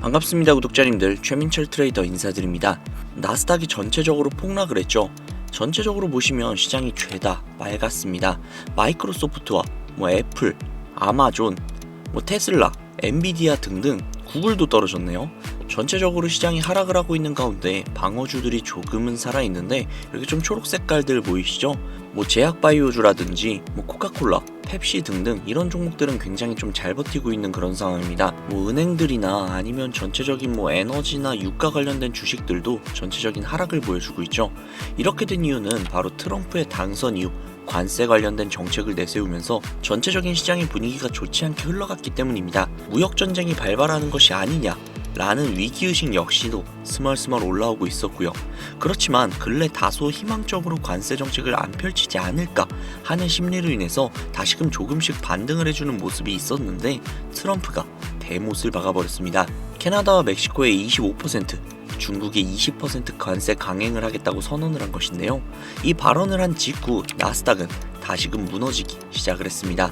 반갑습니다 구독자님들, 최민철 트레이더 인사드립니다. 나스닥이 전체적으로 폭락을 했죠. 전체적으로 보시면 시장이 죄다 맑았습니다. 마이크로소프트와 애플, 아마존, 테슬라, 엔비디아 등등 구글도 떨어졌네요. 전체적으로 시장이 하락을 하고 있는 가운데 방어주들이 조금은 살아있는데, 이렇게 좀 초록 색깔들 보이시죠? 제약바이오주라든지 코카콜라, 펩시 등등 이런 종목들은 굉장히 좀 잘 버티고 있는 그런 상황입니다. 은행들이나 아니면 전체적인 에너지나 유가 관련된 주식들도 전체적인 하락을 보여주고 있죠. 이렇게 된 이유는 바로 트럼프의 당선 이후 관세 관련된 정책을 내세우면서 전체적인 시장의 분위기가 좋지 않게 흘러갔기 때문입니다. 무역전쟁이 발발하는 것이 아니냐 라는 위기의식 역시도 스멀스멀 올라오고 있었고요. 그렇지만 근래 다소 희망적으로 관세 정책을 안 펼치지 않을까 하는 심리로 인해서 다시금 조금씩 반등을 해주는 모습이 있었는데, 트럼프가 대못을 박아버렸습니다. 캐나다와 멕시코의 25%, 중국의 20% 관세 강행을 하겠다고 선언을 한 것인데요. 이 발언을 한 직후 나스닥은 다시금 무너지기 시작을 했습니다.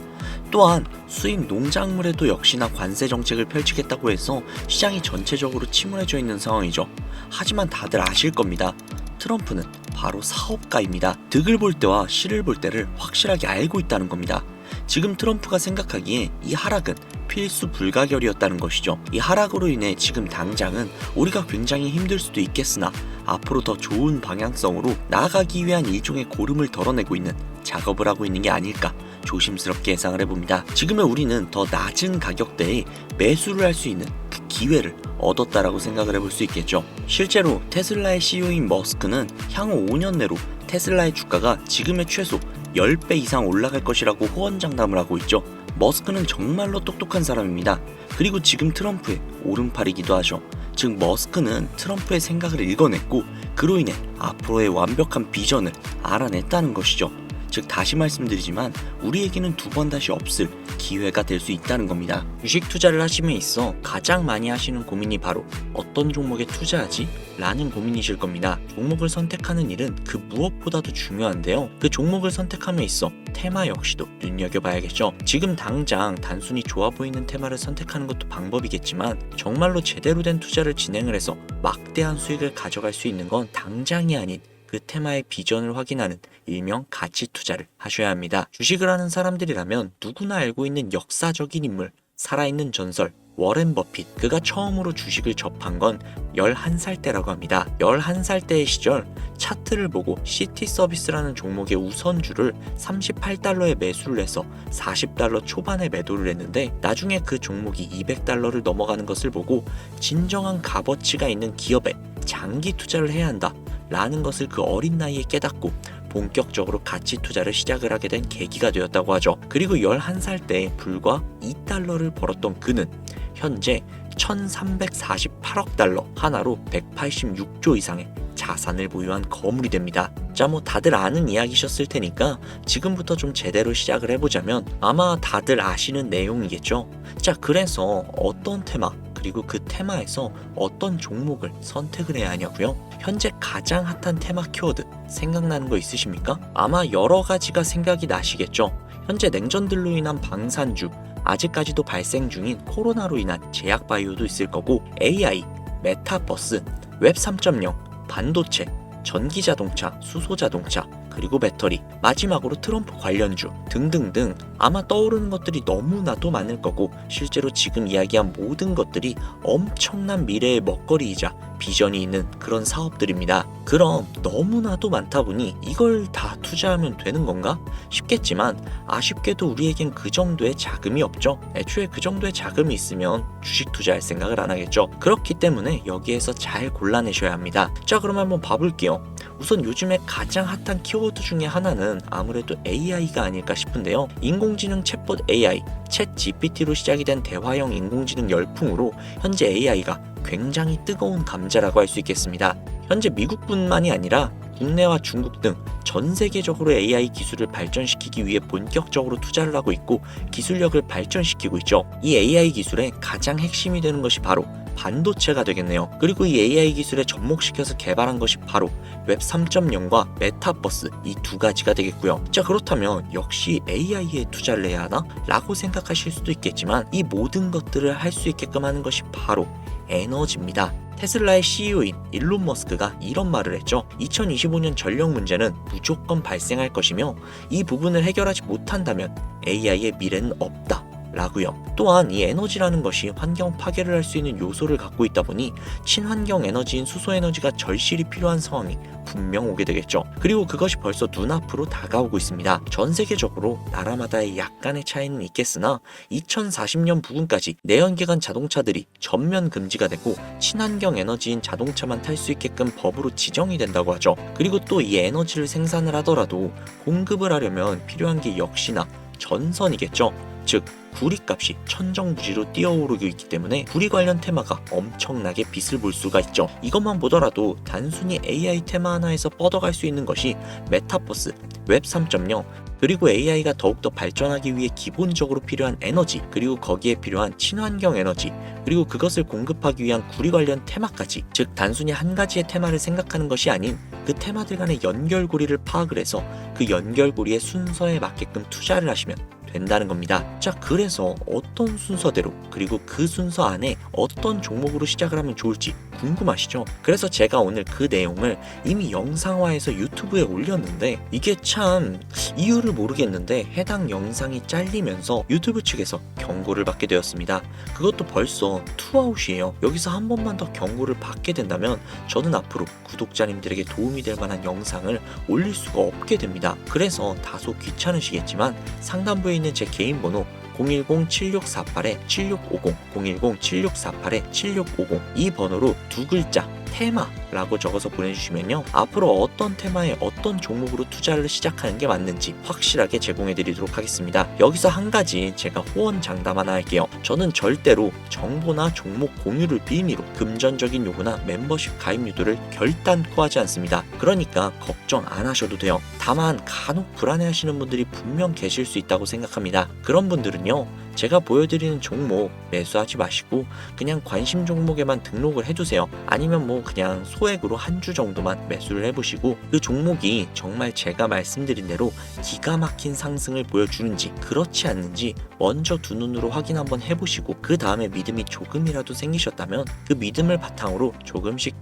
또한 수입 농작물에도 역시나 관세 정책을 펼치겠다고 해서 시장이 전체적으로 침울해져 있는 상황이죠. 하지만 다들 아실 겁니다. 트럼프는 바로 사업가입니다. 득을 볼 때와 실을 볼 때를 확실하게 알고 있다는 겁니다. 지금 트럼프가 생각하기에 이 하락은 필수 불가결이었다는 것이죠. 이 하락으로 인해 지금 당장은 우리가 굉장히 힘들 수도 있겠으나 앞으로 더 좋은 방향성으로 나아가기 위한 일종의 고름을 덜어내고 있는 작업을 하고 있는 게 아닐까 조심스럽게 예상을 해봅니다. 지금의 우리는 더 낮은 가격대에 매수를 할 수 있는 그 기회를 얻었다라고 생각을 해볼 수 있겠죠. 실제로 테슬라의 CEO인 머스크는 향후 5년 내로 테슬라의 주가가 지금의 최소 10배 이상 올라갈 것이라고 호언장담을 하고 있죠. 머스크는 정말로 똑똑한 사람입니다. 그리고 지금 트럼프의 오른팔이기도 하죠. 즉 머스크는 트럼프의 생각을 읽어냈고, 그로 인해 앞으로의 완벽한 비전을 알아냈다는 것이죠. 즉 다시 말씀드리지만 우리에게는 두 번 다시 없을 기회가 될 수 있다는 겁니다. 주식 투자를 하심에 있어 가장 많이 하시는 고민이 바로 어떤 종목에 투자하지? 라는 고민이실 겁니다. 종목을 선택하는 일은 그 무엇보다도 중요한데요. 그 종목을 선택함에 있어 테마 역시도 눈여겨봐야겠죠. 지금 당장 단순히 좋아 보이는 테마를 선택하는 것도 방법이겠지만, 정말로 제대로 된 투자를 진행을 해서 막대한 수익을 가져갈 수 있는 건 당장이 아닌 그 테마의 비전을 확인하는 일명 가치 투자를 하셔야 합니다. 주식을 하는 사람들이라면 누구나 알고 있는 역사적인 인물, 살아있는 전설 워렌 버핏, 그가 처음으로 주식을 접한 건 11살 때라고 합니다. 11살 때의 시절 차트를 보고 시티 서비스라는 종목의 우선주를 38달러에 매수를 해서 40달러 초반에 매도를 했는데, 나중에 그 종목이 200달러를 넘어가는 것을 보고 진정한 값어치가 있는 기업에 장기 투자를 해야 한다 라는 것을 그 어린 나이에 깨닫고 본격적으로 가치 투자를 시작을 하게 된 계기가 되었다고 하죠. 그리고 11살 때 불과 2달러를 벌었던 그는 현재 1348억 달러, 하나로 186조 이상의 자산을 보유한 거물이 됩니다. 자, 다들 아는 이야기셨을 테니까 지금부터 좀 제대로 시작을 해보자면 아마 다들 아시는 내용이겠죠. 자, 그래서 어떤 테마, 그리고 그 테마에서 어떤 종목을 선택을 해야 하냐고요? 현재 가장 핫한 테마 키워드 생각나는 거 있으십니까? 아마 여러 가지가 생각이 나시겠죠. 현재 냉전들로 인한 방산주, 아직까지도 발생 중인 코로나로 인한 제약바이오도 있을 거고, AI, 메타버스, 웹 3.0, 반도체, 전기자동차, 수소자동차, 그리고 배터리, 마지막으로 트럼프 관련주 등등등 아마 떠오르는 것들이 너무나도 많을 거고, 실제로 지금 이야기한 모든 것들이 엄청난 미래의 먹거리이자 비전이 있는 그런 사업들입니다. 그럼 너무나도 많다 보니 이걸 다 투자하면 되는 건가 싶겠지만, 아쉽게도 우리에겐 그 정도의 자금이 없죠. 애초에 그 정도의 자금이 있으면 주식 투자할 생각을 안 하겠죠. 그렇기 때문에 여기에서 잘 골라내셔야 합니다. 자, 그럼 한번 봐볼게요. 우선 요즘에 가장 핫한 키워드 중에 하나는 아무래도 AI가 아닐까 싶은데요. 인공지능 챗봇 AI, 챗 GPT로 시작이 된 대화형 인공지능 열풍으로 현재 AI가 굉장히 뜨거운 감자라고 할 수 있겠습니다. 현재 미국뿐만이 아니라 국내와 중국 등 전 세계적으로 AI 기술을 발전시키기 위해 본격적으로 투자를 하고 있고 기술력을 발전시키고 있죠. 이 AI 기술의 가장 핵심이 되는 것이 바로 반도체가 되겠네요. 그리고 이 AI 기술에 접목시켜서 개발한 것이 바로 웹 3.0과 메타버스, 이 두 가지가 되겠고요. 자, 그렇다면 역시 AI에 투자를 해야 하나? 라고 생각하실 수도 있겠지만, 이 모든 것들을 할 수 있게끔 하는 것이 바로 에너지입니다. 테슬라의 CEO인 일론 머스크가 이런 말을 했죠. 2025년 전력 문제는 무조건 발생할 것이며 이 부분을 해결하지 못한다면 AI의 미래는 없다 라고요. 또한 이 에너지라는 것이 환경 파괴를 할 수 있는 요소를 갖고 있다 보니 친환경 에너지인 수소에너지가 절실히 필요한 상황이 분명 오게 되겠죠. 그리고 그것이 벌써 눈앞으로 다가오고 있습니다. 전 세계적으로 나라마다의 약간의 차이는 있겠으나 2040년 부근까지 내연기관 자동차들이 전면 금지가 되고 친환경 에너지인 자동차만 탈 수 있게끔 법으로 지정이 된다고 하죠. 그리고 또 이 에너지를 생산을 하더라도 공급을 하려면 필요한 게 역시나 전선이겠죠. 즉 구리값이 천정부지로 뛰어오르고 있기 때문에 구리 관련 테마가 엄청나게 빛을 볼 수가 있죠. 이것만 보더라도 단순히 AI 테마 하나에서 뻗어갈 수 있는 것이 메타버스, 웹 3.0, 그리고 AI가 더욱더 발전하기 위해 기본적으로 필요한 에너지, 그리고 거기에 필요한 친환경 에너지, 그리고 그것을 공급하기 위한 구리 관련 테마까지, 즉 단순히 한 가지의 테마를 생각하는 것이 아닌 그 테마들 간의 연결고리를 파악을 해서 그 연결고리의 순서에 맞게끔 투자를 하시면 된다는 겁니다. 자, 그래서 어떤 순서대로, 그리고 그 순서 안에 어떤 종목으로 시작을 하면 좋을지 궁금하시죠? 그래서 제가 오늘 그 내용을 이미 영상화해서 유튜브에 올렸는데 이게 참 이유를 모르겠는데 해당 영상이 잘리면서 유튜브 측에서 경고를 받게 되었습니다. 그것도 벌써 투아웃이에요. 여기서 한 번만 더 경고를 받게 된다면 저는 앞으로 구독자님들에게 도움이 될 만한 영상을 올릴 수가 없게 됩니다. 그래서 다소 귀찮으시겠지만 상단부에 있는 제 개인 번호 010-7648-7650, 010-7648-7650 이 번호로 두 글자 테마라고 적어서 보내주시면요, 앞으로 어떤 테마에 어떤 종목으로 투자를 시작하는 게 맞는지 확실하게 제공해 드리도록 하겠습니다. 여기서 한 가지 제가 호언 장담 하나 할게요. 저는 절대로 정보나 종목 공유를 빌미로 금전적인 요구나 멤버십 가입 유도를 결단코 하지 않습니다. 그러니까 걱정 안 하셔도 돼요. 다만 간혹 불안해하시는 분들이 분명 계실 수 있다고 생각합니다. 그런 분들은요, 제가 보여드리는 종목 매수하지 마시고 그냥 관심 종목에만 등록을 해두세요. 아니면 뭐 그냥 소액으로 한 주 정도만 매수를 해보시고 그 종목이 정말 제가 말씀드린 대로 기가 막힌 상승을 보여주는지 그렇지 않는지 먼저 두 눈으로 확인 한번 해보시고 그 다음에 믿음이 조금이라도 생기셨다면 그 믿음을 바탕으로 조금씩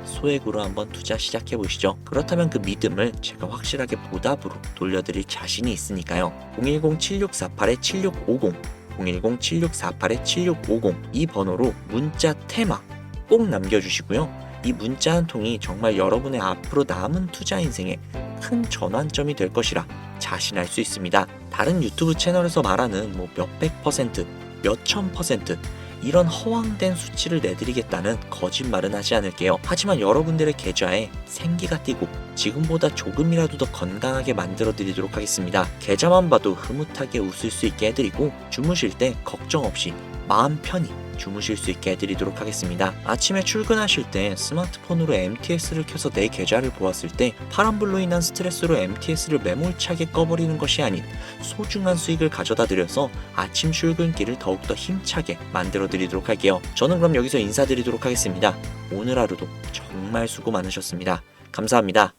소액으로 한번 투자 시작해 보시죠. 그렇다면 그 믿음을 제가 확실하게 보답으로 돌려드릴 자신이 있으니까요. 010-7648-7650 010-7648-7650 이 번호로 문자 테마 꼭 남겨주시고요. 이 문자 한 통이 정말 여러분의 앞으로 남은 투자 인생에 큰 전환점이 될 것이라 자신할 수 있습니다. 다른 유튜브 채널에서 말하는 뭐 몇백 퍼센트, 몇천 퍼센트 이런 허황된 수치를 내드리겠다는 거짓말은 하지 않을게요. 하지만 여러분들의 계좌에 생기가 띄고 지금보다 조금이라도 더 건강하게 만들어 드리도록 하겠습니다. 계좌만 봐도 흐뭇하게 웃을 수 있게 해드리고 주무실 때 걱정 없이 마음 편히 주무실 수 있게 해드리도록 하겠습니다. 아침에 출근하실 때 스마트폰으로 MTS를 켜서 내 계좌를 보았을 때 파란불로 인한 스트레스로 MTS를 매몰차게 꺼버리는 것이 아닌 소중한 수익을 가져다 드려서 아침 출근길을 더욱더 힘차게 만들어 드리도록 할게요. 저는 그럼 여기서 인사드리도록 하겠습니다. 오늘 하루도 정말 수고 많으셨습니다. 감사합니다.